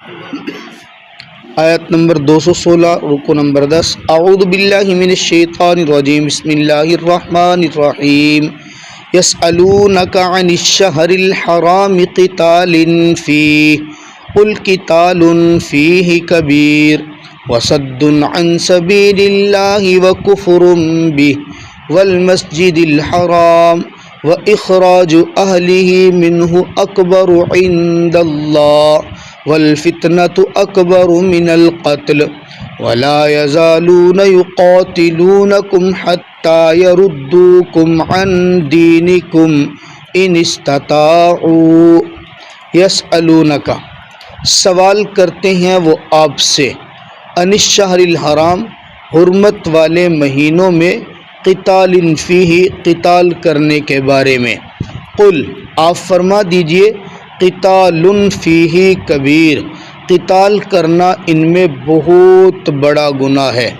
آیت نمبر 216 رکو نمبر 10 اعوذ باللہ من الشیطان الرجیم بسم اللہ الرحمن الرحیم یسألونک عن الشہر الحرام قتال فیہ قل قتال فیہ کبیر وصد عن سبیل اللہ وکفر بہ والمسجد الحرام واخراج اہلہ منہ اکبر عند اللہ والفتنة أكبر من القتل ولا يزالون يقاتلونكم حتى يردوكم عن دينكم إن استطاعوا يسألونك سوال کرتے ہیں وہ آپ سے عن الشہر الحرام حرمت والے مہینوں میں قتال فیہ قتال کرنے کے بارے میں قل آپ فرما دیجئے قتال فیہ کبیر قتال کرنا ان میں بہت بڑا گناہ ہے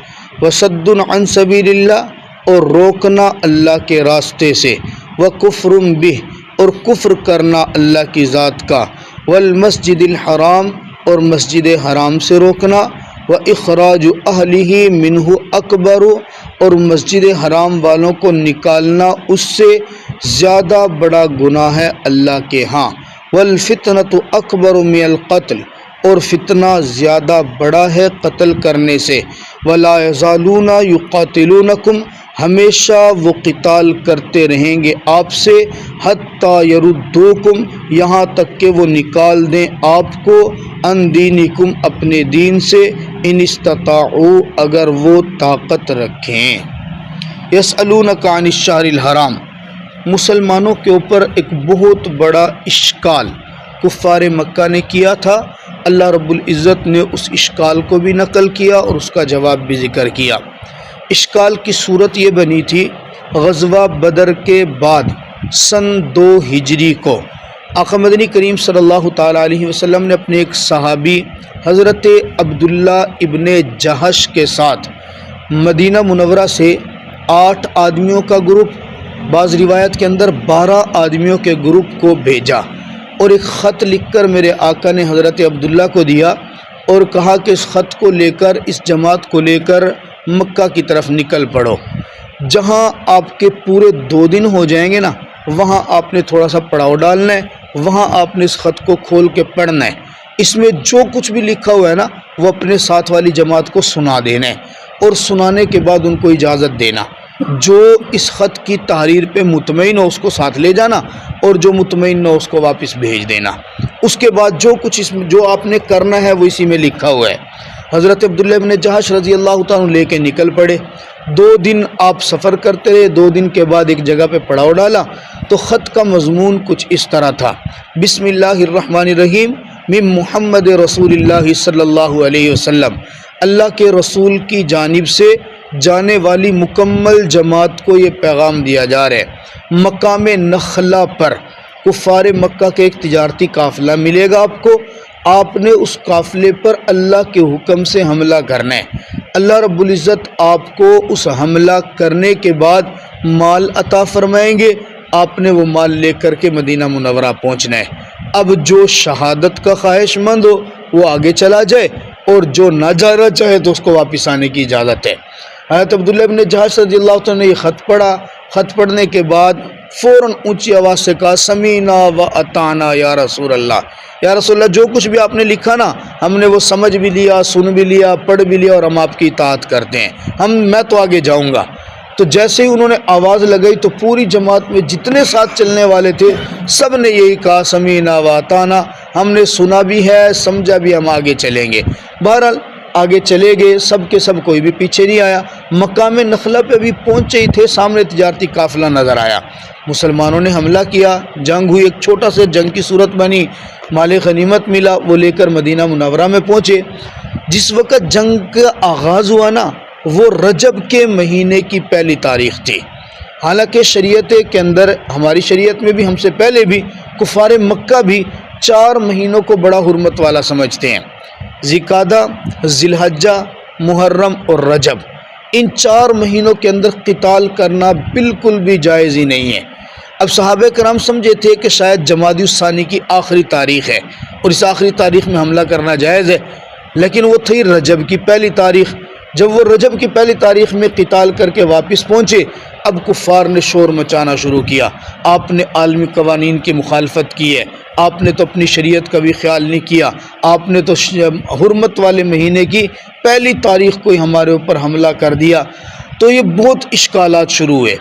وصد عن سبیل اللہ اور روکنا اللہ کے راستے سے وکفر بہ اور کفر کرنا اللہ کی ذات کا والمسجد الحرام اور مسجد حرام سے روکنا واخراج اہلہ منہ اکبر اور مسجد حرام والوں کو نکالنا اس سے زیادہ بڑا گناہ ہے اللہ کے ہاں والفتنة اکبر من القتل اور فتنہ زیادہ بڑا ہے قتل کرنے سے ولا یزالون یقاتلونکم ہمیشہ وہ قتال کرتے رہیں گے آپ سے حتی یردوکم یہاں تک کہ وہ نکال دیں آپ کو عن دینکم اپنے دین سے ان استطاعوا اگر وہ طاقت رکھیں یسألونک عن الشہر الحرام مسلمانوں کے اوپر ایک بہت بڑا اشکال کفار مکہ نے کیا تھا اللہ رب العزت نے اس اشکال کو بھی نقل کیا اور اس کا جواب بھی ذکر کیا اشکال کی صورت یہ بنی تھی غزوہ بدر کے بعد سن 2 ہجری کو آقا مدنی کریم صلی اللہ تعالیٰ علیہ وسلم نے اپنے ایک صحابی حضرت عبداللہ ابن جہش کے ساتھ مدینہ منورہ سے 8 آدمیوں کا گروپ بعض روایت کے اندر 12 آدمیوں کے گروپ کو بھیجا اور ایک خط لکھ کر میرے آقا نے حضرت عبداللہ کو دیا اور کہا کہ اس خط کو لے کر اس جماعت کو لے کر مکہ کی طرف نکل پڑو جہاں آپ کے پورے 2 دن ہو جائیں گے نا وہاں آپ نے تھوڑا سا پڑاؤ ڈالنا ہے وہاں آپ نے اس خط کو کھول کے پڑھنا ہے اس میں جو کچھ بھی لکھا ہوا ہے نا وہ اپنے ساتھ والی جماعت کو سنا دینا ہے اور سنانے کے بعد ان کو اجازت دینا جو اس خط کی تحریر پہ مطمئن ہو اس کو ساتھ لے جانا اور جو مطمئن نہ ہو اس کو واپس بھیج دینا اس کے بعد جو کچھ اس میں جو آپ نے کرنا ہے وہ اسی میں لکھا ہوا ہے حضرت عبداللہ ابن جہش رضی اللہ تعالیٰ لے کے نکل پڑے 2 دن آپ سفر کرتے رہے 2 دن کے بعد ایک جگہ پہ پڑاؤ ڈالا تو خط کا مضمون کچھ اس طرح تھا بسم اللہ الرحمن الرحیم من محمد رسول اللہ صلی اللہ علیہ وسلم اللہ کے رسول کی جانب سے جانے والی مکمل جماعت کو یہ پیغام دیا جا رہا ہے مقام نخلا پر کفار مکہ کے ایک تجارتی قافلہ ملے گا آپ نے اس قافلے پر اللہ کے حکم سے حملہ کرنا ہے اللہ رب العزت آپ کو اس حملہ کرنے کے بعد مال عطا فرمائیں گے آپ نے وہ مال لے کر کے مدینہ منورہ پہنچنا ہے اب جو شہادت کا خواہش مند ہو وہ آگے چلا جائے اور جو نہ جانا چاہے تو اس کو واپس آنے کی اجازت ہے حضرت عبداللہ ابن جہش رضی اللہ عنہ نے یہ خط پڑھا خط پڑھنے کے بعد فوراً اونچی آواز سے کہا سمینا و اطعنا یا رسول اللہ جو کچھ بھی آپ نے لکھا نا ہم نے وہ سمجھ بھی لیا سن بھی لیا پڑھ بھی لیا اور ہم آپ کی اطاعت کرتے ہیں میں تو آگے جاؤں گا تو جیسے ہی انہوں نے آواز لگائی تو پوری جماعت میں جتنے ساتھ چلنے والے تھے سب نے یہی کہا سمینا و اطعنا ہم نے سنا بھی ہے سمجھا بھی ہم آگے چلیں گے بہرحال آگے چلے گئے سب کے سب کوئی بھی پیچھے نہیں آیا مقام نخلا پہ بھی پہنچے ہی تھے سامنے تجارتی قافلہ نظر آیا مسلمانوں نے حملہ کیا جنگ ہوئی ایک چھوٹا سے جنگ کی صورت بنی مال غنیمت ملا وہ لے کر مدینہ منورہ میں پہنچے جس وقت جنگ کا آغاز ہوا نا وہ رجب کے مہینے کی پہلی تاریخ تھی حالانکہ شریعت کے اندر ہماری شریعت میں بھی ہم سے پہلے بھی کفار مکہ بھی 4 مہینوں کو بڑا حرمت والا سمجھتے ہیں ذوالقعدہ ذی الحجہ محرم اور رجب ان 4 مہینوں کے اندر قتال کرنا بالکل بھی جائز ہی نہیں ہے اب صحابہ کرام سمجھے تھے کہ شاید جمادی الثانی کی آخری تاریخ ہے اور اس آخری تاریخ میں حملہ کرنا جائز ہے، لیکن وہ تھی رجب کی پہلی تاریخ۔ جب وہ رجب کی پہلی تاریخ میں قتال کر کے واپس پہنچے، اب کفار نے شور مچانا شروع کیا۔ آپ نے عالمی قوانین کی مخالفت کی ہے، آپ نے تو اپنی شریعت کا بھی خیال نہیں کیا، آپ نے تو حرمت والے مہینے کی پہلی تاریخ کو ہی ہمارے اوپر حملہ کر دیا۔ تو یہ بہت اشکالات شروع ہوئے۔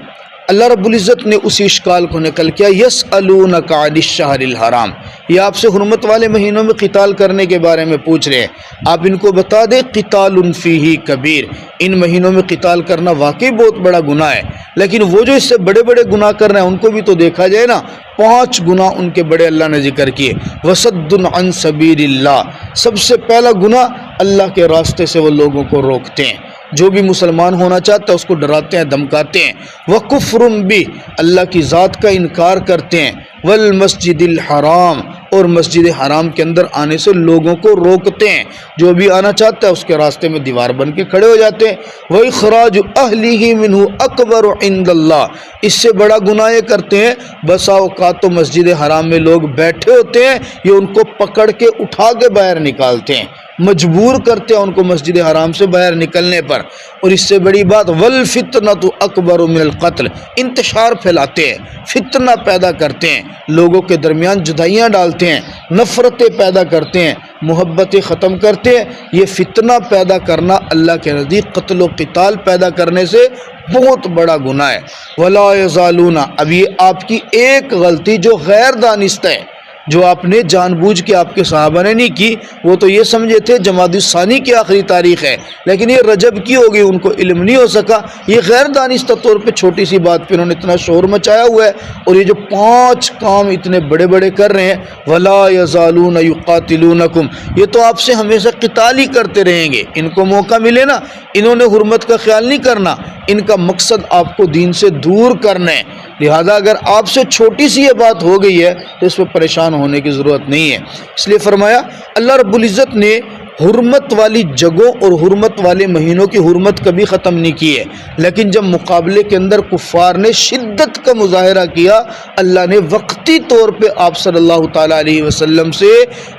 اللہ رب العزت نے اسی اشکال کو نقل کیا، یسألونک عن الشہر الحرام، یہ آپ سے حرمت والے مہینوں میں قتال کرنے کے بارے میں پوچھ رہے ہیں، آپ ان کو بتا دیں قتال فیہ کبیر، ان مہینوں میں قتال کرنا واقعی بہت بڑا گناہ ہے، لیکن وہ جو اس سے بڑے بڑے گناہ کر رہے ہیں ان کو بھی تو دیکھا جائے نا۔ 5 گناہ ان کے بڑے اللہ نے ذکر کیے۔ وصد عن سبیل اللہ، سب سے پہلا گناہ اللہ کے راستے سے وہ لوگوں کو روکتے ہیں، جو بھی مسلمان ہونا چاہتا ہے اس کو ڈراتے ہیں، دھمکاتے ہیں۔ وَكُفْرٌ بِهِ، اللہ کی ذات کا انکار کرتے ہیں۔ وَالْمَسْجِدِ الْحَرَامِ، اور مسجد حرام کے اندر آنے سے لوگوں کو روکتے ہیں، جو بھی آنا چاہتا ہے اس کے راستے میں دیوار بن کے کھڑے ہو جاتے ہیں۔ وَإِخْرَاجُ أَهْلِهِ مِنْهُ أَكْبَرُ عِنْدَ اللَّهِ، اس سے بڑا گناہ یہ کرتے ہیں، بسا اوقات تو مسجد حرام میں لوگ بیٹھے ہوتے ہیں، یہ ان کو پکڑ کے اٹھا کے باہر نکالتے ہیں، مجبور کرتے ہیں ان کو مسجد حرام سے باہر نکلنے پر۔ اور اس سے بڑی بات وَالْفِتْنَةُ أَكْبَرُ مِنَ الْقَتْلِ، انتشار پھیلاتے ہیں، فتنہ پیدا کرتے ہیں، لوگوں کے درمیان جدائیاں ڈالتے ہیں، نفرتیں پیدا کرتے ہیں، محبتیں ختم کرتے ہیں۔ یہ فتنہ پیدا کرنا اللہ کے نزدیک قتل و قتال پیدا کرنے سے بہت بڑا گناہ ہے۔ وَلَا يَزَالُونَ، اب یہ آپ کی ایک غلطی جو غیر دانستہ ہے، جو آپ نے جان بوجھ کے آپ کے صحابہ نے نہیں کی، وہ تو یہ سمجھے تھے جمادی الثانی کی آخری تاریخ ہے، لیکن یہ رجب کی ہوگی، ان کو علم نہیں ہو سکا۔ یہ غیر دانستہ طور پہ چھوٹی سی بات پہ انہوں نے اتنا شور مچایا ہوا ہے، اور یہ جو 5 کام اتنے بڑے بڑے کر رہے ہیں، وَلَا يَزَالُونَ يُقَاتِلُونَكُمْ، یہ تو آپ سے ہمیشہ قتال ہی کرتے رہیں گے، ان کو موقع ملے نا، انہوں نے حرمت کا خیال نہیں کرنا، ان کا مقصد آپ کو دین سے دور کرنا ہے۔ لہذا اگر آپ سے چھوٹی سی یہ بات ہو گئی ہے تو اس پہ پریشان ہونے کی ضرورت نہیں ہے۔ اس لیے فرمایا اللہ رب العزت نے حرمت والی جگہوں اور حرمت والے مہینوں کی حرمت کبھی ختم نہیں کی ہے، لیکن جب مقابلے کے اندر کفار نے شدت کا مظاہرہ کیا، اللہ نے وقتی طور پہ آپ صلی اللہ تعالیٰ علیہ وسلم سے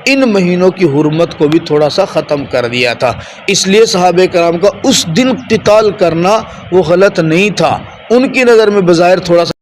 ان مہینوں کی حرمت کو بھی تھوڑا سا ختم کر دیا تھا۔ اس لیے صحابہ کرام کا اس دن قتال کرنا وہ غلط نہیں تھا، ان کی نظر میں بظاہر تھوڑا سا